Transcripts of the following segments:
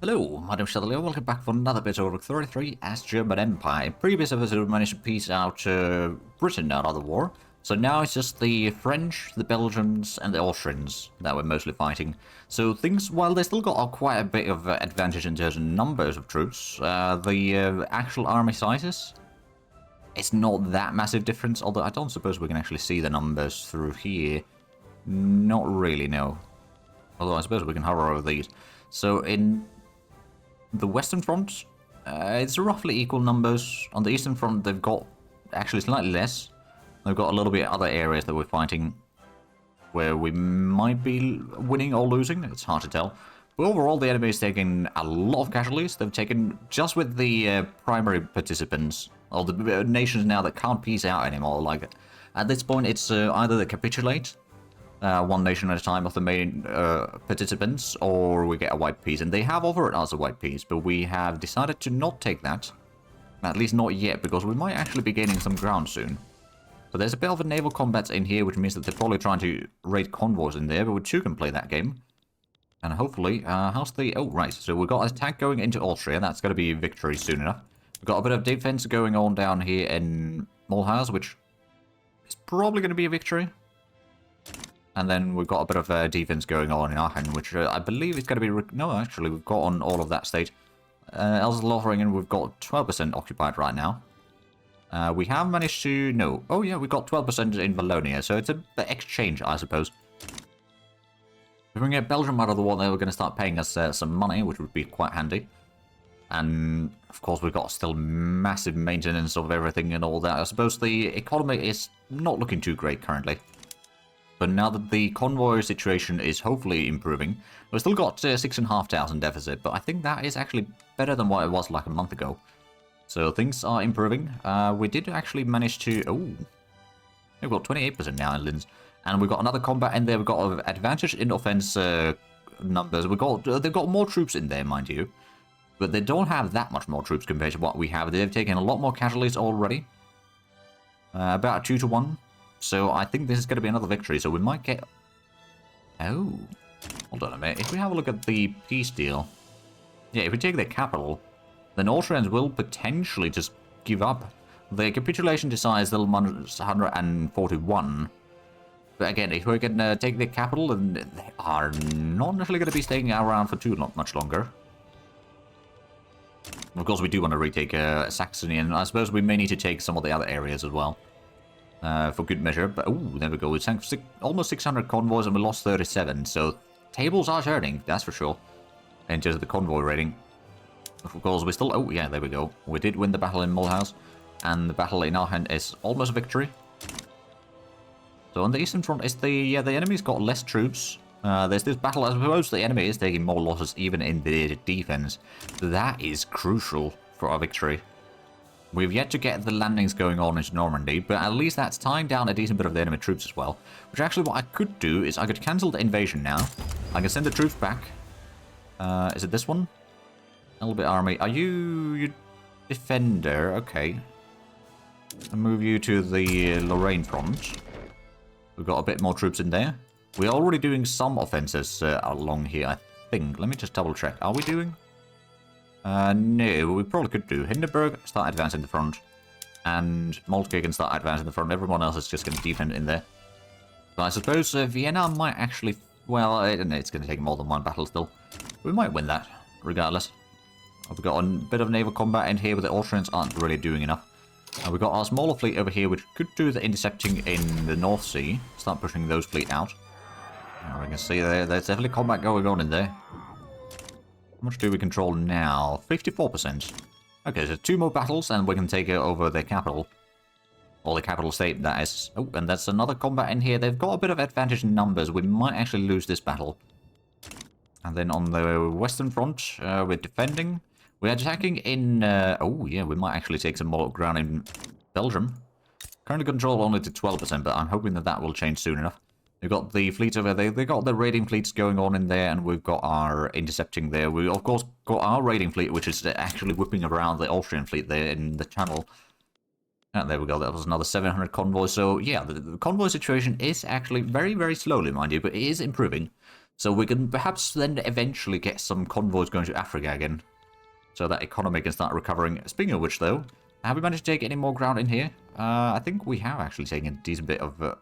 Hello, my name is Shadowleo. Welcome back for another bit of 33 as German Empire. Previous episode managed to piece out Britain out of the war. So now it's just the French, the Belgians, and the Austrians that we're mostly fighting. So things, while they still got quite a bit of advantage in terms of numbers of troops, the actual army sizes, it's not that massive difference. Although I don't suppose we can actually see the numbers through here. Not really, no. Although I suppose we can hover over these. So in the Western Front, it's roughly equal numbers. On the Eastern Front, they've got actually slightly less. They've got a little bit other areas that we're fighting where we might be winning or losing. It's hard to tell. But overall, the enemy is taking a lot of casualties. They've taken, just with the primary participants, or the nations now that can't peace out anymore. Like, at this point, it's either they capitulate, one nation at a time of the main participants, or we get a white peace. And they have offered us a white peace, but we have decided to not take that. At least not yet, because we might actually be gaining some ground soon. So there's a bit of a naval combat in here, which means that they're probably trying to raid convoys in there, but we too can play that game. And hopefully, how's the... Oh, right, so we've got an attack going into Austria. That's going to be a victory soon enough. We've got a bit of defense going on down here in Hurrahs, which is probably going to be a victory. And then we've got a bit of defense going on in Aachen, which I believe is going to be... No, actually, we've got on all of that state. Elsass-Lothringen, we've got 12% occupied right now. We have managed to... No. Oh, yeah, we got 12% in Wallonia, so it's an exchange, I suppose. If we can get Belgium out of the war, they were going to start paying us some money, which would be quite handy. And, of course, we've got still massive maintenance of everything and all that. I suppose the economy is not looking too great currently. But now that the convoy situation is hopefully improving, we've still got 6,500 deficit, but I think that is actually better than what it was like a month ago. So things are improving. We did actually manage to... Oh, we've got 28% now in Linz. And we've got another combat in there. We've got an advantage in offense numbers. They've got more troops in there, mind you. But they don't have that much more troops compared to what we have. They've taken a lot more casualties already. About 2 to 1. So I think this is going to be another victory. So we might get... Oh. Hold on a minute. If we have a look at the peace deal... Yeah, if we take their capital, then Austrians will potentially just give up. Their capitulation decides they'll 141. But again, if we can take their capital, then they are not necessarily going to be staying around for too much longer. Of course, we do want to retake Saxony, and I suppose we may need to take some of the other areas as well. For good measure, but oh, there we go. We sank almost 600 convoys and we lost 37, so tables are turning, that's for sure, in terms of the convoy rating. Of course, we still... Oh, yeah, there we go. We did win the battle in Mulhouse, and the battle in Aachen is almost a victory. So on the Eastern Front, is the enemy's got less troops. There's this battle, I suppose the enemy is taking more losses even in the defense. That is crucial for our victory. We've yet to get the landings going on into Normandy, but at least that's tying down a decent bit of the enemy troops as well. Which actually what I could do is I could cancel the invasion now. I can send the troops back. Is it this one? Elbe army. Are you defender? Okay. I'll move you to the Lorraine front. We've got a bit more troops in there. We're already doing some offenses along here, I think. Let me just double check. Are we doing? No, we probably could do. Hindenburg, start advancing the front. And Moltke can start advancing the front. Everyone else is just going to defend in there. But I suppose Vienna might actually... Well, it's going to take more than one battle still. We might win that, regardless. We've got a bit of naval combat in here, but the Austrians aren't really doing enough. We've got our smaller fleet over here, which could do the intercepting in the North Sea. Start pushing those fleet out. We can see there's definitely combat going on in there. How much do we control now? 54%. Okay, so 2 more battles and we can take over their capital. Or the capital state, that is. Oh, and that's another combat in here. They've got a bit of advantage in numbers. We might actually lose this battle. And then on the Western Front, we're defending. We're attacking in... oh, yeah, we might actually take some more ground in Belgium. Currently control only to 12%, but I'm hoping that that will change soon enough. We've got the fleets over there. They've got the raiding fleets going on in there, and we've got our intercepting there. We, of course, got our raiding fleet, which is actually whipping around the Austrian fleet there in the channel. And there we go. That was another 700 convoys. So, yeah, the convoy situation is actually very, very slowly, mind you, but it is improving. So we can perhaps then eventually get some convoys going to Africa again. So that economy can start recovering. Speaking of which, though, have we managed to take any more ground in here? I think we have actually taken a decent bit of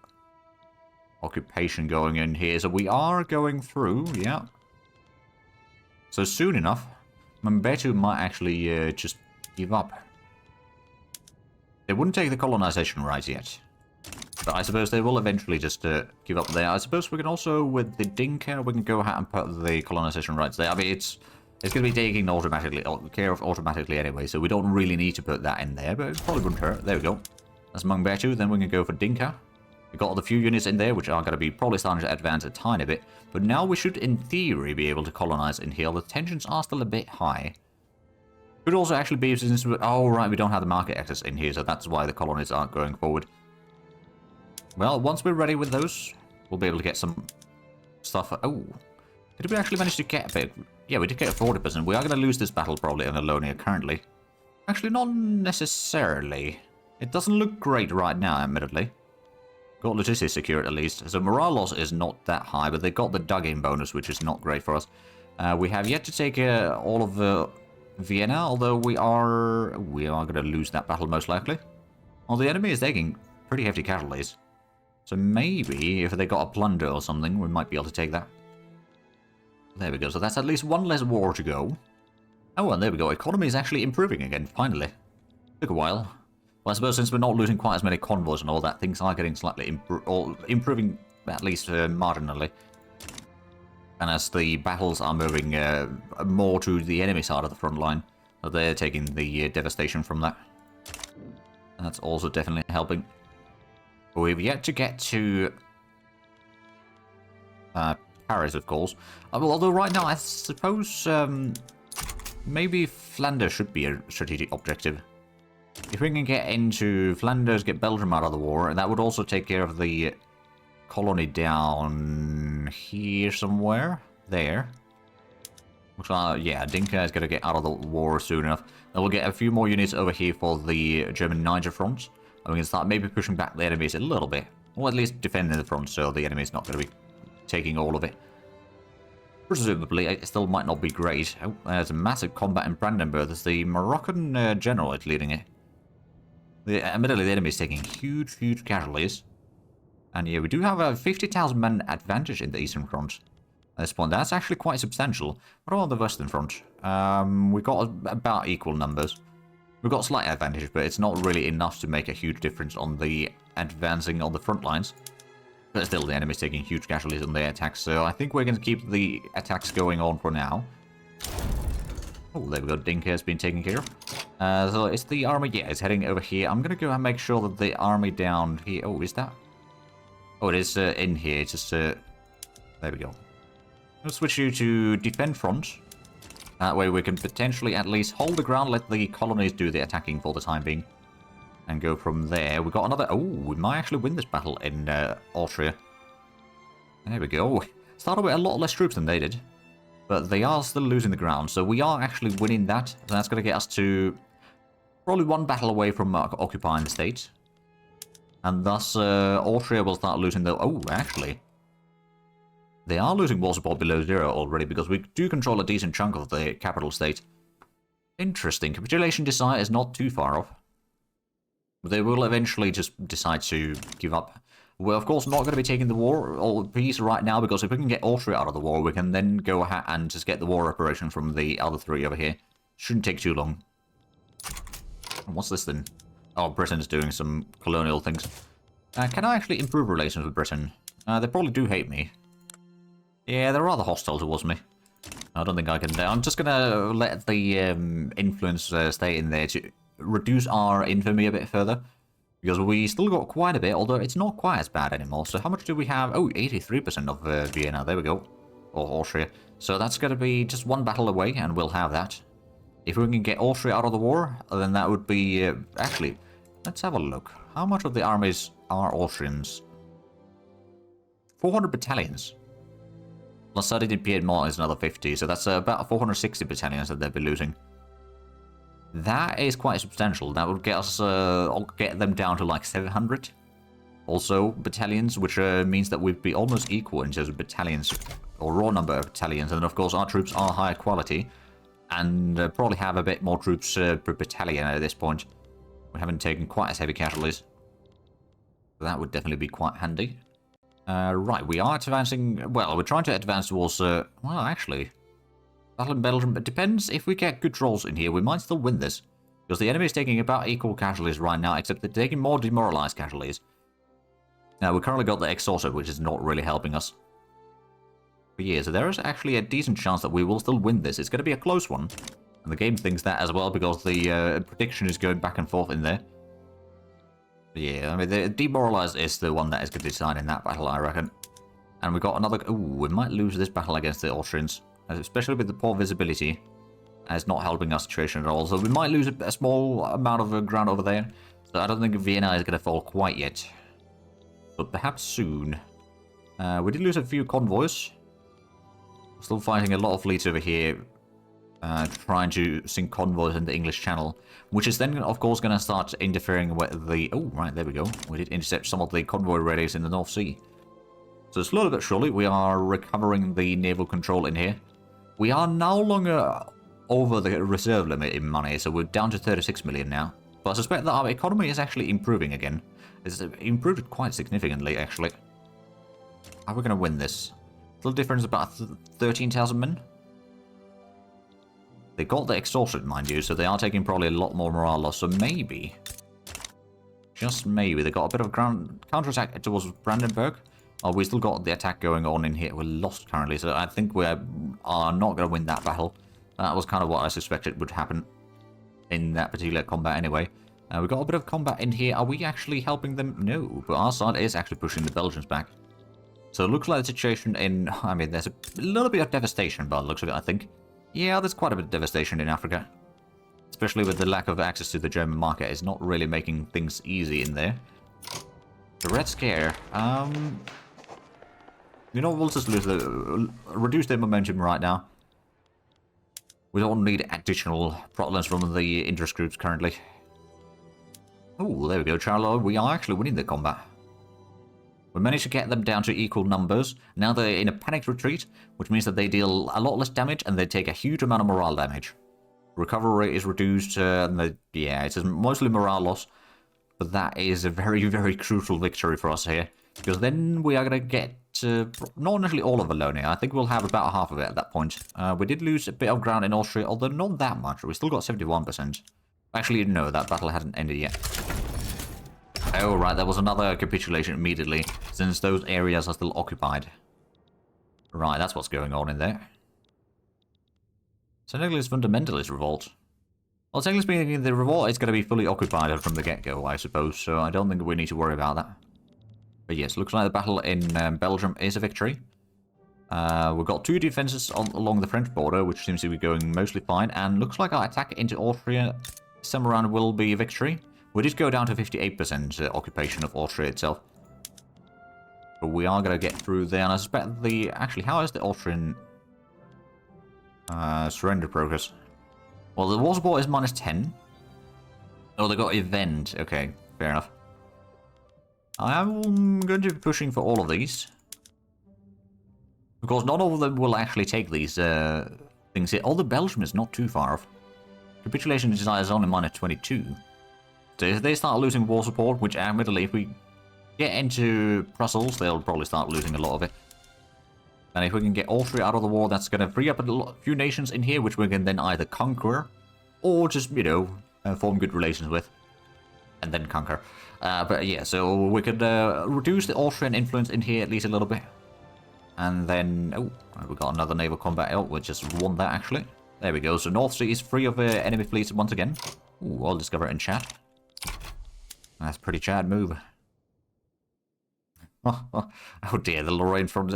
occupation going in here. So we are going through, yeah. So soon enough, Mambetu might actually just give up. They wouldn't take the colonization rights yet. But I suppose they will eventually just give up there. I suppose we can also, with the Dinka, we can go ahead and put the colonization rights there. I mean, it's going to be taken automatically, care of automatically anyway, so we don't really need to put that in there, but it probably wouldn't hurt. There we go. That's Mangbetu. Then we can go for Dinka. We've got the few units in there, which are going to be probably starting to advance a tiny bit. But now we should, in theory, be able to colonize in here. The tensions are still a bit high. Could also actually be since... Oh, right, we don't have the market access in here, so that's why the colonies aren't going forward. Well, once we're ready with those, we'll be able to get some stuff. Oh, did we actually manage to get a bit? Yeah, we did get 40%. We are going to lose this battle probably in Alonia currently. Actually, not necessarily. It doesn't look great right now, admittedly. Got logistics secured at least. So morale loss is not that high, but they got the dug-in bonus, which is not great for us. We have yet to take all of Vienna, although we are going to lose that battle most likely. Well, the enemy is taking pretty hefty casualties. So maybe if they got a plunder or something, we might be able to take that. There we go. So that's at least one less war to go. Oh, and there we go. Economy is actually improving again, finally. Took a while. Well, I suppose since we're not losing quite as many convoys and all that, things are getting slightly improving, at least marginally. And as the battles are moving more to the enemy side of the front line, so they're taking the devastation from that. And that's also definitely helping. We've yet to get to Paris, of course. Although right now, I suppose maybe Flanders should be a strategic objective. If we can get into Flanders, get Belgium out of the war, and that would also take care of the colony down here somewhere. There. Looks like, yeah, Dinka is going to get out of the war soon enough. Then we'll get a few more units over here for the German Niger front. And we can start maybe pushing back the enemies a little bit. Or at least defending the front so the enemy's not going to be taking all of it. Presumably, it still might not be great. Oh, there's a massive combat in Brandenburg. There's the Moroccan general is leading it. Admittedly, the enemy is taking huge, huge casualties. And yeah, we do have a 50,000 man advantage in the Eastern Front. At this point, that's actually quite substantial. What about the Western Front? We've got about equal numbers. We've got a slight advantage, but it's not really enough to make a huge difference on the advancing on the front lines. But still, the enemy's taking huge casualties on their attacks, so I think we're going to keep the attacks going on for now. Oh, there we go. Dinka has been taken care of. So it's the army, yeah, it's heading over here. I'm going to go and make sure that the army down here... Oh, is that... Oh, it is in here. It's just... There we go. I'll switch you to defend front. That way we can potentially at least hold the ground, let the colonies do the attacking for the time being. And go from there. We got another... Oh, we might actually win this battle in Austria. There we go. Started with a lot less troops than they did. But they are still losing the ground, so we are actually winning that. So that's going to get us to probably one battle away from occupying the state. And thus, Austria will start losing the... Oh, actually. They are losing war support below 0 already, because we do control a decent chunk of the capital state. Interesting. Capitulation desire is not too far off. They will eventually just decide to give up. We're, of course, not going to be taking the war or peace right now, because if we can get Austria out of the war, we can then go ahead and just get the war reparation from the other three over here. Shouldn't take too long. What's this then? Oh, Britain's doing some colonial things. Can I actually improve relations with Britain? They probably do hate me. Yeah, they're rather hostile towards me. I don't think I can... I'm just going to let the influence stay in there to reduce our infamy a bit further. Because we still got quite a bit, although it's not quite as bad anymore. So how much do we have? Oh, 83% of Vienna. There we go. Or Austria. So that's going to be just one battle away, and we'll have that. If we can get Austria out of the war, then that would be... actually, let's have a look. How much of the armies are Austrians? 400 battalions. Plus 30 in Piedmont is another 50, so that's about 460 battalions that they'll be losing. That is quite substantial. That would get us, get them down to like 700. Also, battalions, which means that we'd be almost equal in terms of battalions or raw number of battalions, and then of course our troops are higher quality, and probably have a bit more troops per battalion at this point. We haven't taken quite as heavy casualties. So that would definitely be quite handy. Right, we are advancing... Well, we're trying to advance towards... well, actually... Battle in Belgium. It depends. If we get good rolls in here, we might still win this. Because the enemy is taking about equal casualties right now, except they're taking more demoralized casualties. Now, we currently got the exhausted, which is not really helping us. But yeah, so there is actually a decent chance that we will still win this. It's going to be a close one. And the game thinks that as well, because the prediction is going back and forth in there. But yeah, I mean, the demoralized is the one that is going to decide in that battle, I reckon. And we got another... Ooh, we might lose this battle against the Austrians. Especially with the poor visibility. It's not helping our situation at all. So we might lose a small amount of ground over there. So I don't think Vienna is going to fall quite yet. But perhaps soon. We did lose a few convoys. Still fighting a lot of fleets over here. Trying to sink convoys in the English Channel. Which is then, of course, going to start interfering with the... Oh, right, there we go. We did intercept some of the convoy raiders in the North Sea. So slowly but surely, we are recovering the naval control in here. We are no longer over the reserve limit in money, so we're down to 36 million now. But I suspect that our economy is actually improving again. It's improved quite significantly, actually. How are we going to win this? Little difference about 13,000 men. They got the exhausted, mind you, so they are taking probably a lot more morale loss. So maybe, just maybe, they got a bit of ground counterattack towards Brandenburg. Oh, we still got the attack going on in here. We're lost currently, so I think we are not going to win that battle. That was kind of what I suspected would happen in that particular combat anyway. We got a bit of combat in here. Are we actually helping them? No, but our side is actually pushing the Belgians back. So it looks like the situation in... I mean, there's a little bit of devastation by the looks of it, I think. Yeah, there's quite a bit of devastation in Africa. Especially with the lack of access to the German market. It's not really making things easy in there. The Red Scare. You know, we'll just reduce their momentum right now. We don't need additional problems from the interest groups currently. Oh, there we go, Charlo. We are actually winning the combat. We managed to get them down to equal numbers. Now they're in a panicked retreat, which means that they deal a lot less damage and they take a huge amount of morale damage. Recovery rate is reduced, yeah, it's mostly morale loss. But that is a very, very crucial victory for us here. Because then we are going to get not initially all of Wallonia. I think we'll have about half of it at that point. We did lose a bit of ground in Austria, although not that much. We still got 71%. Actually, no, that battle hadn't ended yet. Oh, right, there was another capitulation immediately, since those areas are still occupied. Right, that's what's going on in there. Technically, it's fundamentalist revolt. Well, technically speaking, the revolt is going to be fully occupied from the get-go, I suppose, so I don't think we need to worry about that. But yes, looks like the battle in Belgium is a victory. We've got two defenses along the French border, which seems to be going mostly fine, and looks like our attack into Austria this time around will be a victory. We did go down to 58% occupation of Austria itself. But we are going to get through there, and I suspect the... Actually, how is the Austrian surrender progress? Well, the war support is -10. Oh, they got event. Okay, fair enough. I'm going to be pushing for all of these. Of course, not all of them will actually take these things here. Although Belgium is not too far off. Capitulation is only -22. So if they start losing war support, which admittedly, if we get into Brussels, they'll probably start losing a lot of it. And if we can get Austria out of the war, that's going to free up a few nations in here, which we can then either conquer, or just, you know, form good relations with. And then conquer. But yeah, so we could reduce the Austrian influence in here at least a little bit. And then, oh, we got another naval combat. Oh, we just won that actually. There we go. So North Sea is free of enemy fleets once again. Ooh, I'll discover it in chat. That's a pretty Chad move. Oh dear, the Lorraine from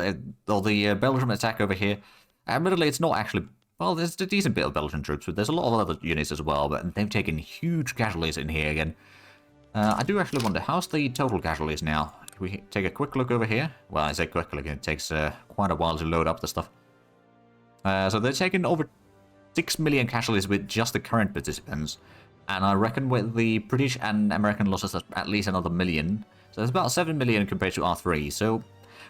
or the Belgium attack over here. Admittedly, it's not actually... Well, there's a decent bit of Belgian troops, but there's a lot of other units as well, but they've taken huge casualties in here again. I do actually wonder, how's the total casualties now? If we take a quick look over here. Well, I say quick look, it takes quite a while to load up the stuff. So they're taking over 6 million casualties with just the current participants. And I reckon with the British and American losses, at least another million. So there's about 7 million compared to R3. So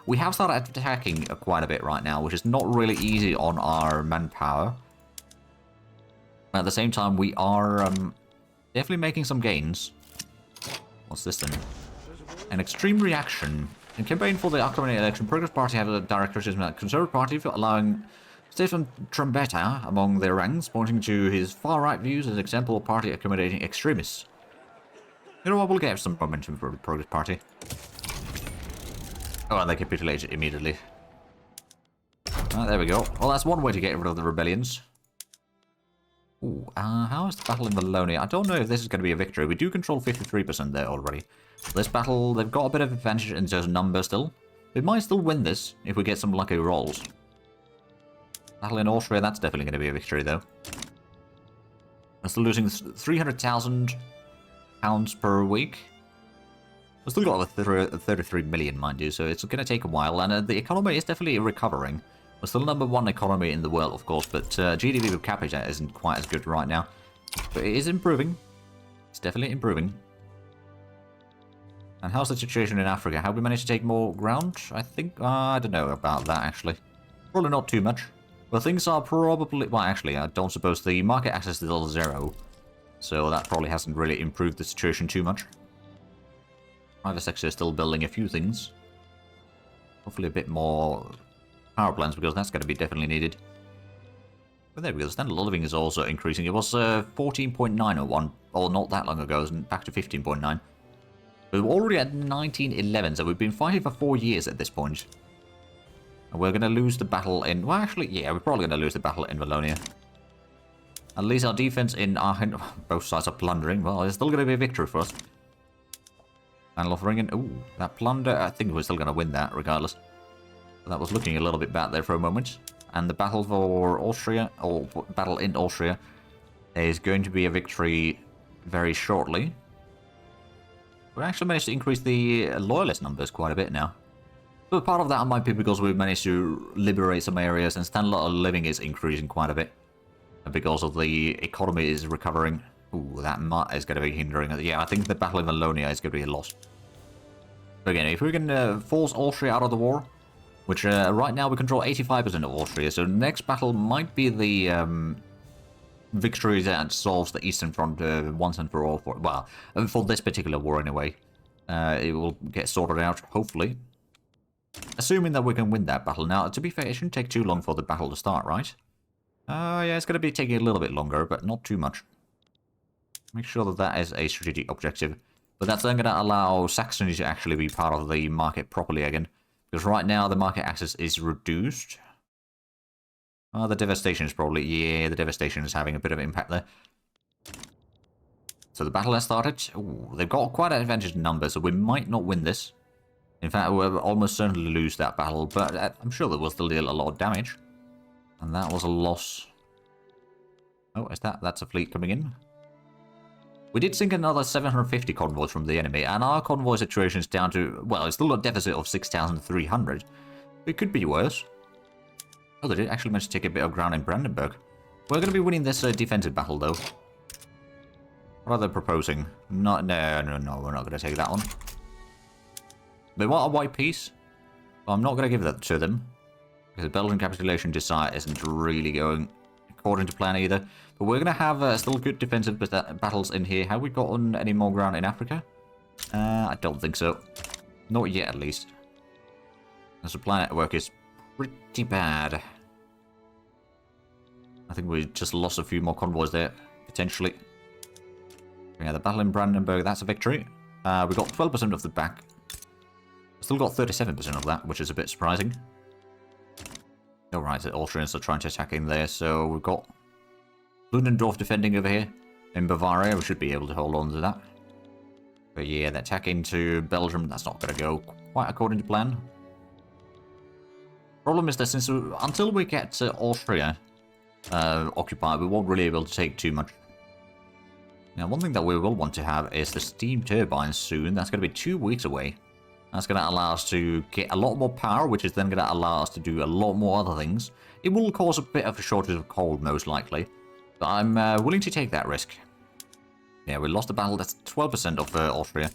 We have started attacking quite a bit right now, which is not really easy on our manpower. But at the same time, we are definitely making some gains. What's this then? An extreme reaction. In campaign for the upcoming election, Progress Party have a direct criticism of the Conservative Party for allowing Stefan Trombetta among their ranks, pointing to his far-right views as an example of party accommodating extremists. You know what, we'll get some momentum for the Progress Party. Oh, and they capitulated immediately. There we go. Well, that's one way to get rid of the rebellions. Ooh, how is the battle in Wallonia? I don't know if this is going to be a victory. We do control 53% there already. This battle, they've got a bit of advantage in terms of number still. We might still win this if we get some lucky rolls. Battle in Austria, that's definitely going to be a victory though. We're still losing 300,000 pounds per week. We've still got over 33 million, mind you, so it's going to take a while. And the economy is definitely recovering. We're still #1 economy in the world, of course, but GDP per capita isn't quite as good right now. But it is improving. It's definitely improving. And how's the situation in Africa? Have we managed to take more ground? I think, I don't know about that, actually. Probably not too much. Well, things are probably, well, actually, I don't suppose the market access is still 0. So that probably hasn't really improved the situation too much. Private sector is still building a few things. Hopefully a bit more power plants, because that's going to be definitely needed. But there we go, the standard of living is also increasing. It was 14.9 or not that long ago, and back to 15.9. But we're already at 1911, so we've been fighting for 4 years at this point. And we're going to lose the battle in... Well, actually, yeah, we're probably going to lose the battle in Wallonia. At least our defense in Aachen... Both sides are plundering. Well, it's still going to be a victory for us. And Lothringen... Ooh, that plunder... I think we're still going to win that, regardless. That was looking a little bit bad there for a moment. And the battle for Austria, or battle in Austria, is going to be a victory very shortly. We actually managed to increase the loyalist numbers quite a bit now. But part of that might be because we've managed to liberate some areas, and standard of living is increasing quite a bit. And because of the economy is recovering. Ooh, that is going to be hindering. Yeah, I think the battle in Wallonia is going to be a loss. But again, if we can force Austria out of the war, which right now we control 85% of Austria, so the next battle might be the victory that solves the Eastern Front once and for all. For this particular war anyway. It will get sorted out, hopefully. Assuming that we can win that battle. Now, to be fair, it shouldn't take too long for the battle to start, right? Yeah, it's going to be taking a little bit longer, but not too much. Make sure that that is a strategic objective. But that's then going to allow Saxony to actually be part of the market properly again. Because right now the market access is reduced. The devastation is probably... Yeah, the devastation is having a bit of impact there. So the battle has started. Ooh, they've got quite an advantage in numbers, so we might not win this. In fact, we'll almost certainly lose that battle, but I'm sure that we'll still deal a lot of damage. And that was a loss. Oh, is that... That's a fleet coming in. We did sink another 750 convoys from the enemy, and our convoy situation is down to... Well, it's still a deficit of 6,300. It could be worse. Oh, they did actually manage to take a bit of ground in Brandenburg. We're going to be winning this defensive battle, though. What are they proposing? No, we're not going to take that one. They want a white peace. Well, I'm not going to give that to them. Because the Belgian capitulation desire isn't really going according to plan either. But we're going to have still good defensive battles in here. Have we gotten any more ground in Africa? I don't think so. Not yet, at least. The supply network is pretty bad. I think we just lost a few more convoys there, potentially. Yeah, the battle in Brandenburg, that's a victory. We got 12% of the back. Still got 37% of that, which is a bit surprising. Alright, the Austrians are trying to attack in there, so we've got Ludendorff defending over here. In Bavaria, we should be able to hold on to that. But yeah, the attack into Belgium, that's not going to go quite according to plan. Problem is that until we get Austria occupied, we won't really be able to take too much. Now, one thing that we will want to have is the steam turbines soon. That's going to be 2 weeks away. That's going to allow us to get a lot more power, which is then going to allow us to do a lot more other things. It will cause a bit of a shortage of coal, most likely. But I'm willing to take that risk. Yeah, we lost the battle. That's 12% of Austria.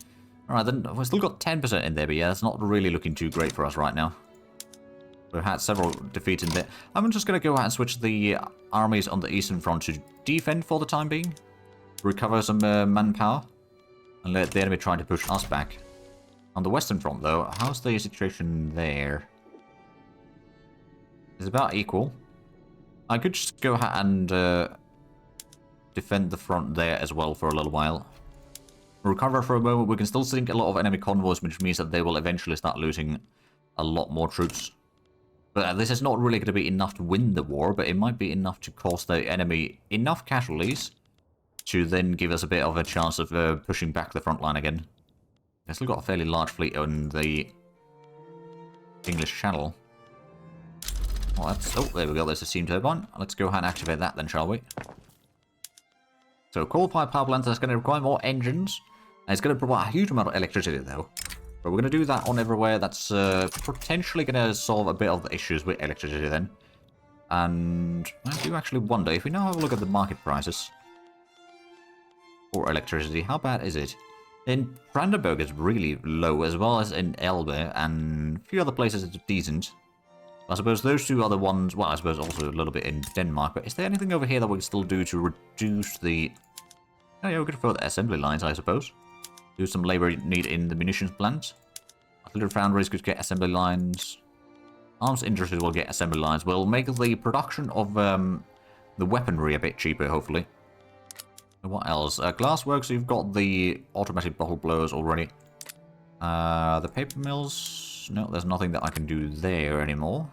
Alright, then we've still got 10% in there, but yeah, that's not really looking too great for us right now. We've had several defeats in there. I'm just going to go ahead and switch the armies on the Eastern Front to defend for the time being. Recover some manpower. And let the enemy try to push us back. On the Western Front, though, how's the situation there? It's about equal. I could just go ahead and defend the front there as well for a little while. Recover for a moment. We can still sink a lot of enemy convoys, which means that they will eventually start losing a lot more troops. But this is not really going to be enough to win the war, but it might be enough to cost the enemy enough casualties to then give us a bit of a chance of pushing back the front line again. I've still got a fairly large fleet on the English Channel. Well, that's... Oh, there we go. There's a steam turbine. Let's go ahead and activate that then, shall we? So, coal-fired power plant is going to require more engines. And it's going to provide a huge amount of electricity, though. But we're going to do that on everywhere. That's potentially going to solve a bit of the issues with electricity then. And I do actually wonder, if we now have a look at the market prices for electricity, how bad is it? In Brandenburg it's really low, as well as in Elbe, and a few other places it's decent. I suppose those two other ones, well, I suppose also a little bit in Denmark, but is there anything over here that we can still do to reduce the... Oh yeah, we could further assembly lines, I suppose. Do some labor need in the munitions plant. Artillery foundries could get assembly lines. Arms industries will get assembly lines. We'll make the production of the weaponry a bit cheaper, hopefully. What else? Glassworks, you've got the automatic bottle blowers already. The paper mills... No, there's nothing that I can do there anymore.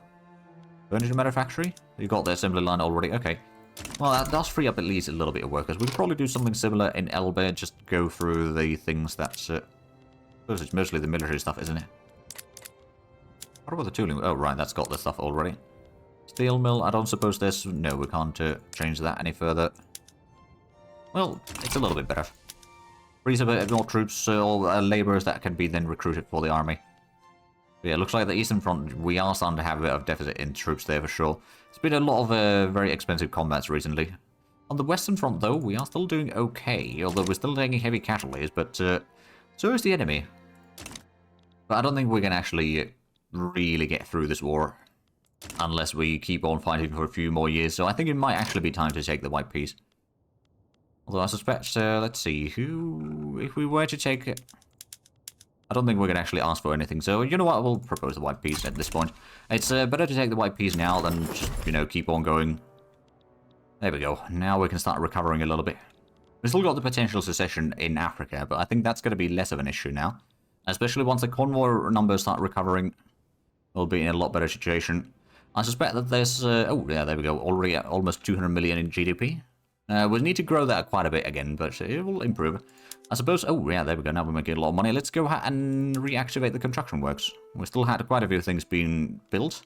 Furniture manufactory? You've got the assembly line already. Okay. Well, that does free up at least a little bit of workers. We could probably do something similar in Elbe, just go through the things that's... I suppose it's mostly the military stuff, isn't it? What about the tooling? Oh, right, that's got the stuff already. Steel mill, I don't suppose there's... No, we can't change that any further. Well, it's a little bit better. Frees a bit more troops or labourers that can be then recruited for the army. But yeah, it looks like the Eastern Front, we are starting to have a bit of deficit in troops there for sure. It's been a lot of very expensive combats recently. On the Western Front, though, we are still doing okay, although we're still taking heavy casualties, but so is the enemy. But I don't think we can actually really get through this war unless we keep on fighting for a few more years, so I think it might actually be time to take the White Peace. Although I suspect, let's see, who... If we were to take... I don't think we're going to actually ask for anything, so you know what, we'll propose the White Peace at this point. It's better to take the White Peace now than just, you know, keep on going. There we go, now we can start recovering a little bit. We've still got the potential secession in Africa, but I think that's going to be less of an issue now. Especially once the convoy numbers start recovering, we'll be in a lot better situation. I suspect that there's... oh, yeah, there we go, already at almost 200 million in GDP. We'll need to grow that quite a bit again, but it will improve. I suppose... Oh, yeah, there we go. Now we're making a lot of money. Let's go ahead and reactivate the construction works. We still had quite a few things being built.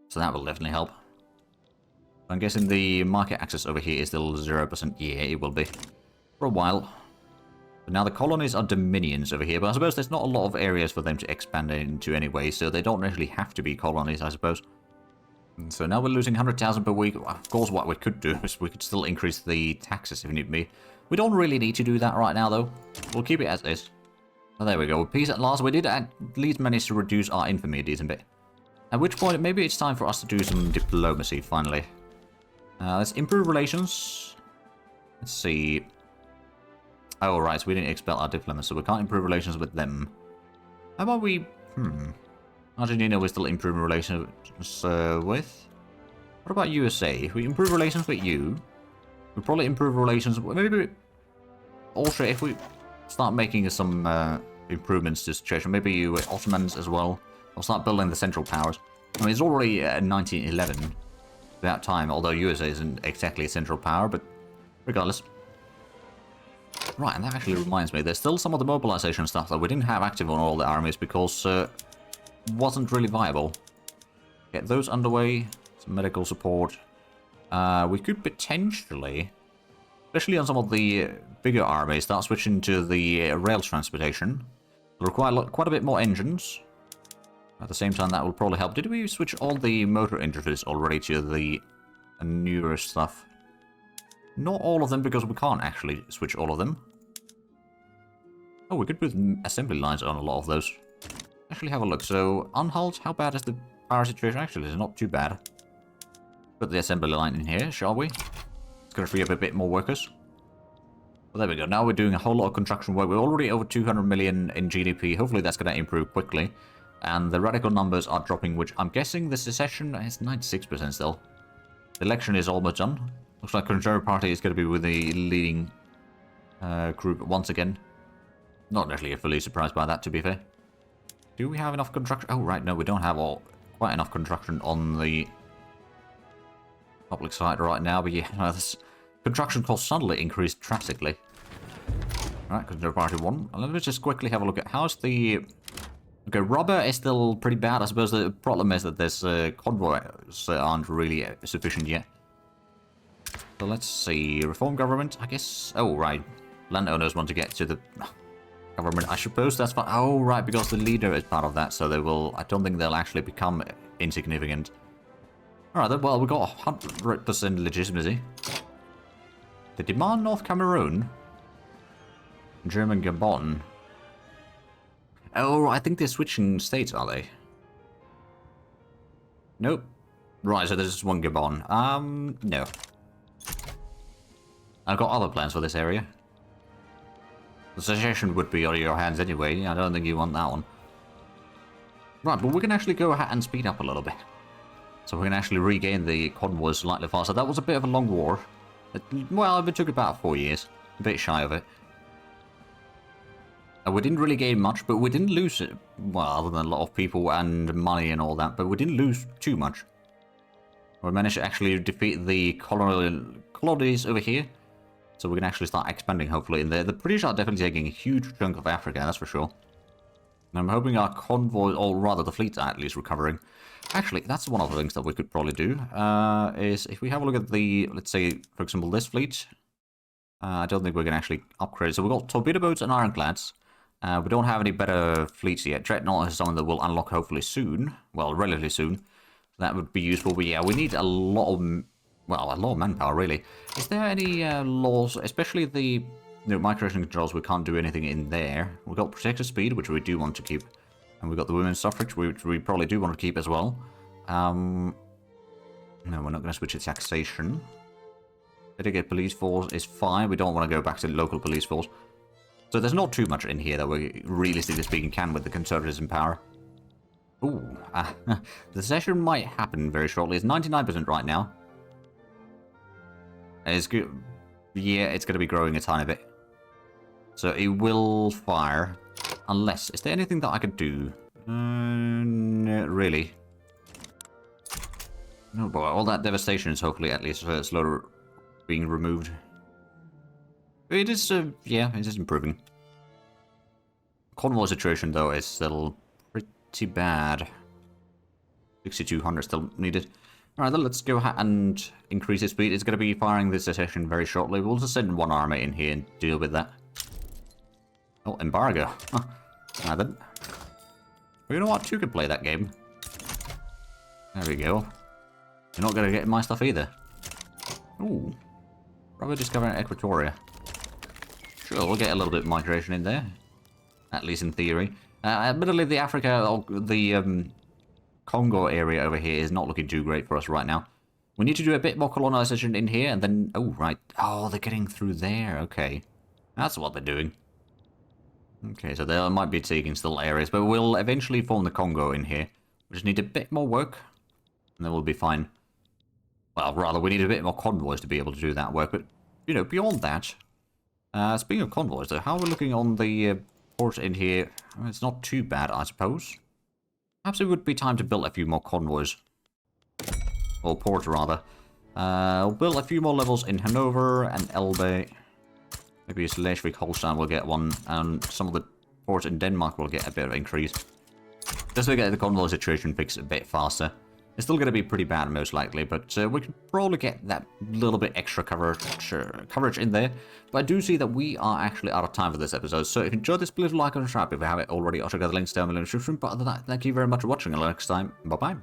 So that will definitely help. I'm guessing the market access over here is still 0%. Yeah, it will be. For a while. But now the colonies are dominions over here, but I suppose there's not a lot of areas for them to expand into anyway, so they don't really have to be colonies, I suppose. So now we're losing 100,000 per week. Of course, what we could do is we could still increase the taxes if need be. We don't really need to do that right now, though. We'll keep it as is. Oh, there we go. Peace at last. We did at least manage to reduce our infamy a decent bit. At which point, maybe it's time for us to do some diplomacy, finally. Let's improve relations. Let's see. Oh, right. So we didn't expel our diplomats, so we can't improve relations with them. How about we... Argentina we're still improving relations with. What about USA? If we improve relations with you, we'll probably improve relations with... Maybe... Also, if we start making some improvements to the situation, maybe you with Ottomans as well. We'll start building the Central Powers. I mean, it's already 1911. About time, although USA isn't exactly a central power, but regardless. Right, and that actually reminds me, there's still some of the mobilization stuff that we didn't have active on all the armies because wasn't really viable. Get those underway, some medical support. We could potentially, especially on some of the bigger armies, start switching to the rail transportation. It'll require quite a bit more engines. At the same time, that will probably help. Did we switch all the motor industries already to the newer stuff? Not all of them, because we can't actually switch all of them. Oh, we could put assembly lines on a lot of those. Actually, have a look. So, unhulled, how bad is the power situation? Actually, it's not too bad. Put the assembly line in here, shall we? It's going to free up a bit more workers. Well, there we go. Now we're doing a whole lot of construction work. We're already over 200 million in GDP. Hopefully that's going to improve quickly. And the radical numbers are dropping, which I'm guessing the secession is 96% still. The election is almost done. Looks like the Conservative Party is going to be with the leading group once again. Not actually fully surprised by that, to be fair. Do we have enough construction? Oh, right, no, we don't have quite enough construction on the public side right now. But yeah, this construction costs suddenly increased drastically. Right, Conservative Party 1. Let me just quickly have a look at how's the... Okay, rubber is still pretty bad. I suppose the problem is that this convoys aren't really sufficient yet. So let's see. Reform government, I guess. Oh, right. Landowners want to get to the government. I suppose that's fine. Oh, right, because the leader is part of that, so they will... I don't think they'll actually become insignificant. Alright, then, well, we got 100% legitimacy. They demand North Cameroon. German Gabon. Oh, I think they're switching states, are they? Nope. Right, so there's just one Gabon. No. I've got other plans for this area. The secession would be on your hands anyway. I don't think you want that one. Right, but we can actually go ahead and speed up a little bit. So we can actually regain the convoys slightly faster. That was a bit of a long war. Well, it took about 4 years. A bit shy of it. We didn't really gain much, but we didn't lose it. Well, other than a lot of people and money and all that, but we didn't lose too much. We managed to actually defeat the colonies over here. So we can actually start expanding, hopefully, in there. The British are definitely taking a huge chunk of Africa, that's for sure. And I'm hoping our convoy, or rather the fleets are at least recovering. Actually, that's one of the things that we could probably do, is if we have a look at the, let's say, for example, this fleet. I don't think we can actually upgrade. So we've got torpedo boats and ironclads. We don't have any better fleets yet. Dreadnought is something that will unlock hopefully soon. Well, relatively soon. That would be useful. But yeah, we need a lot of... Well, a lot of manpower, really. Is there any laws, especially the migration controls, we can't do anything in there. We've got protected speed, which we do want to keep. And we've got the women's suffrage, which we probably do want to keep as well. No, we're not going to switch to taxation. Dedicated police force is fine. We don't want to go back to the local police force. So there's not too much in here that we, realistically speaking, can with the Conservatives in power. Ooh, the session might happen very shortly. It's 99% right now. It's good. Yeah, it's going to be growing a tiny bit. So it will fire. Unless, is there anything that I could do? Not really. No, boy, all that devastation is hopefully at least slowly being removed. It is, yeah, it is improving. Convoy situation, though, is still pretty bad. 6,200 still needed. Alright, then let's go ahead and increase its speed. It's going to be firing this secession very shortly. We'll just send one army in here and deal with that. Oh, embargo. Huh. Alright, then. Well, you know what? Two can play that game. There we go. You're not going to get my stuff either. Ooh. Probably discovering Equatoria. Sure, we'll get a little bit of migration in there. At least in theory. Admittedly, the Africa, or the Congo area over here is not looking too great for us right now. We need to do a bit more colonization in here, and then... Oh, right. Oh, they're getting through there. Okay. That's what they're doing. Okay, so they might be taking still areas, but we'll eventually form the Congo in here. We just need a bit more work, and then we'll be fine. Well, rather, we need a bit more convoys to be able to do that work, but, you know, beyond that... speaking of convoys, though, how are we looking on the port in here? Well, it's not too bad, I suppose. Perhaps it would be time to build a few more convoys. Or ports, rather. We'll build a few more levels in Hanover and Elbe. Maybe Schleswig-Holstein will get one, and some of the ports in Denmark will get a bit of increase. Just to get the convoy situation fixed a bit faster. It's still going to be pretty bad, most likely, but we can probably get that little bit extra coverage in there. But I do see that we are actually out of time for this episode, so if you enjoyed this, please like and subscribe if you haven't already. I'll check out the links down below in the description. But other than that, thank you very much for watching, until next time, bye-bye.